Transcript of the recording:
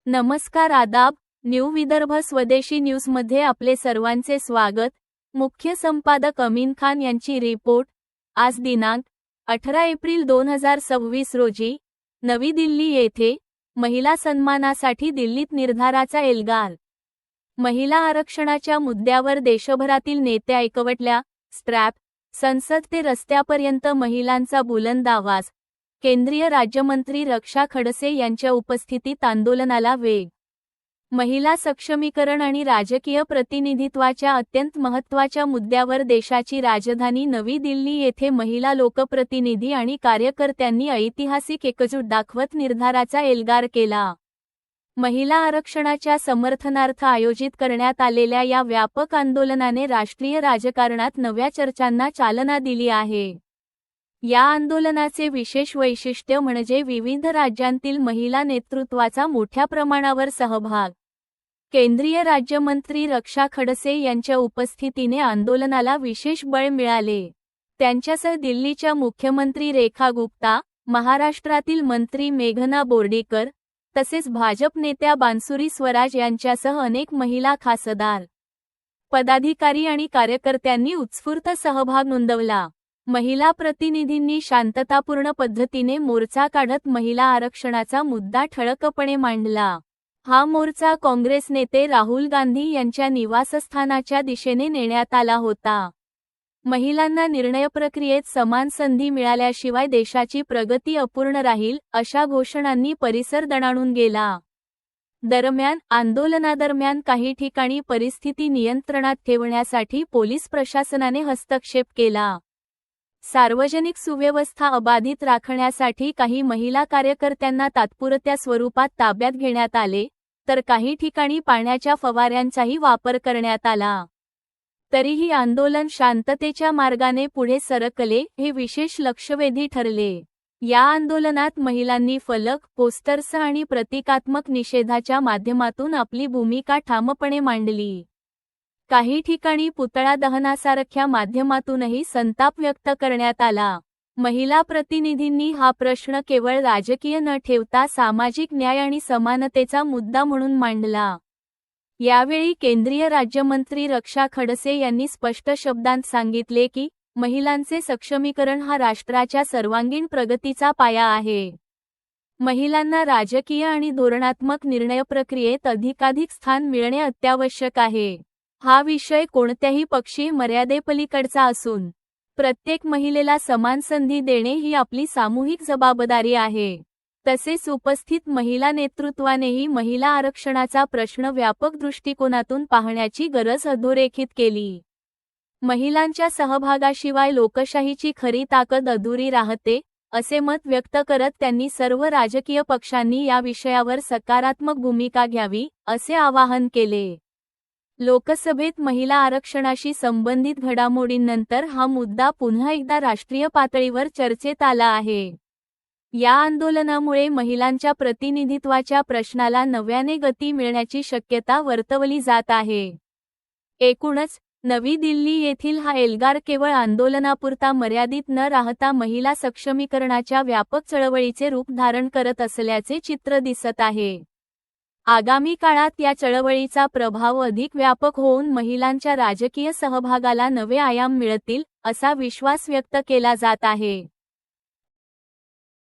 नमस्कार आदाब, न्यू विदर्भ स्वदेशी न्यूजमध्ये आपले सर्वांचे स्वागत। मुख्य संपादक अमीन खान यांची रिपोर्ट। आज दिनांक 18 एप्रिल 2026 रोजी नवी दिल्ली येथे महिला सन्मानासाठी दिल्लीत निर्धाराचा एल्गार। महिला आरक्षणाच्या मुद्द्यावर देशभरातील नेते एकवटल्या। स्ट्रॅप संसद ते रस्त्यापर्यंत महिलांचा बुलंद आवाज। केंद्रीय राज्यमंत्री रक्षा खडसे यांच्या उपस्थितीत आंदोलनाला वेग। महिला सक्षमीकरण आणि राजकीय प्रतिनिधित्वाच्या अत्यंत महत्त्वाच्या मुद्द्यावर देशाची राजधानी नवी दिल्ली येथे महिला लोकप्रतिनिधी आणि कार्यकर्त्यांनी ऐतिहासिक एकजूट दाखवत निर्धाराचा एल्गार केला। महिला आरक्षणाच्या समर्थनार्थ आयोजित करण्यात आलेल्या या व्यापक आंदोलनाने राष्ट्रीय राजकारणात नव्या चर्चांना चालना दिली आहे। या आंदोलनाचे विशेष वैशिष्ट्य म्हणजे विविध राज्यांतील महिला नेतृत्वाचा मोठ्या प्रमाणावर सहभाग। केंद्रीय राज्यमंत्री रक्षा खडसे यांच्या उपस्थितीने आंदोलनाला विशेष बळ मिळाले। त्यांच्यासह दिल्लीच्या मुख्यमंत्री रेखा गुप्ता, महाराष्ट्रातील मंत्री मेघना बोर्डीकर, तसेच भाजप नेत्या बांसुरी स्वराज यांच्यासह अनेक महिला खासदार, पदाधिकारी आणि कार्यकर्त्यांनी उत्स्फूर्त सहभाग नोंदवला। महिला प्रतिनिधींनी शांततापूर्ण पद्धतीने मोर्चा काढत महिला आरक्षणाचा मुद्दा ठळकपणे मांडला। हा मोर्चा काँग्रेस नेते राहुल गांधी यांच्या निवासस्थानाच्या दिशेने नेण्यात आला होता। महिलांना निर्णय प्रक्रियेत समान संधी मिळाल्याशिवाय देशाची प्रगती अपूर्ण राहील, अशा घोषणांनी परिसर दणाणून गेला। दरम्यान, आंदोलनादरम्यान काही ठिकाणी परिस्थिती नियंत्रणात ठेवण्यासाठी पोलीस प्रशासनाने हस्तक्षेप केला। सार्वजनिक सुव्यवस्था अबाधित राखण्यासाठी काही महिला कार्यकर्त्यांना तात्पुरत्या स्वरूपात ताब्यात घेण्यात आले, तर काही ठिकाणी पाण्याच्या फवाऱ्यांचाही वापर करण्यात आला। तरीही आंदोलन शांततेच्या मार्गाने पुढे सरकले, हे विशेष लक्षवेधी ठरले। या आंदोलनात महिलांनी फलक, पोस्टर्स आणि प्रतिकात्मक निषेधाच्या माध्यमातून आपली भूमिका ठामपणे मांडली। काही ठिकाणी पुतळा दहनासारख्या माध्यमातूनही संताप व्यक्त करण्यात आला। महिला प्रतिनिधींनी हा प्रश्न केवळ राजकीय न ठेवता सामाजिक न्याय आणि समानतेचा मुद्दा म्हणून मांडला। यावेळी केंद्रीय राज्यमंत्री रक्षा खडसे यांनी स्पष्ट शब्दांत सांगितले की महिलांचे सक्षमीकरण हा राष्ट्राच्या सर्वांगीण प्रगतीचा पाया आहे। महिलांना राजकीय आणि धोरणात्मक निर्णय प्रक्रियेत अधिकाधिक स्थान मिळणे अत्यावश्यक आहे। हा विषय कोणत्याही पक्षीय मर्यादेपलीकडचा असून प्रत्येक महिलेला समान संधी देणे ही आपली सामूहिक जबाबदारी आहे। तसेच उपस्थित महिला नेतृत्वानेही महिला आरक्षणाचा प्रश्न व्यापक दृष्टिकोनातून पाहण्याची गरज अधोरेखित केली। महिलांच्या सहभागाशिवाय लोकशाहीची खरी ताकद अधुरी राहते, असे मत व्यक्त करत त्यांनी सर्व राजकीय पक्षांनी या विषयावर सकारात्मक भूमिका घ्यावी, असे आवाहन केले। लोकसभेत महिला आरक्षणाशी संबंधित घडामोडींनंतर हा मुद्दा पुन्हा एकदा राष्ट्रीय पातळीवर चर्चेत आला आहे। या आंदोलनामुळे महिलांच्या प्रतिनिधित्वाच्या प्रश्नाला नव्याने गती मिळण्याची शक्यता वर्तवली जात आहे। एकूणच, नवी दिल्ली येथील हा एल्गार केवळ आंदोलनापुरता मर्यादित न राहता महिला सक्षमीकरणाच्या व्यापक चळवळीचे रूप धारण करत असल्याचे चित्र दिसत आहे। आगामी काळात या चळवळीचा प्रभाव अधिक व्यापक होऊन महिलांच्या राजकीय सहभागाला नवे आयाम मिळतील, असा विश्वास व्यक्त केला जात आहे।